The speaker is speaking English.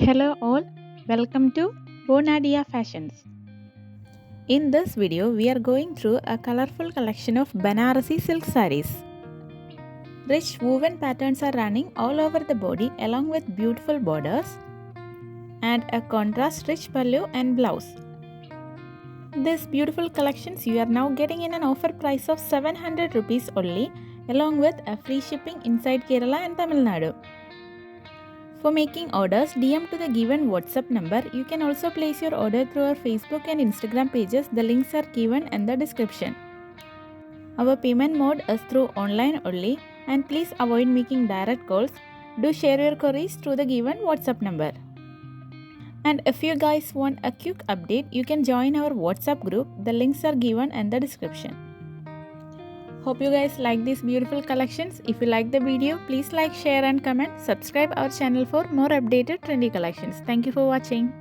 Hello all, welcome to bonadeafashions. In this video, we are going through a colorful collection of Banarasi silk sarees. Rich woven patterns are running all over the body along with beautiful borders and a contrast rich pallu and blouse. These beautiful collections you are now getting in an offer price of 700 rupees only, along with a free shipping inside Kerala and Tamil Nadu. For making orders, DM to the given WhatsApp number. You can also place your order through our Facebook and Instagram pages. The links are given in the description. Our payment mode is through online only, and please avoid making direct calls. Do share your queries through the given WhatsApp number. And if you guys want a quick update, you can join our WhatsApp group. The links are given in the description. Hope you guys like these beautiful collections. If you like the video, please like, share and comment. Subscribe our channel for more updated trendy collections. Thank you for watching.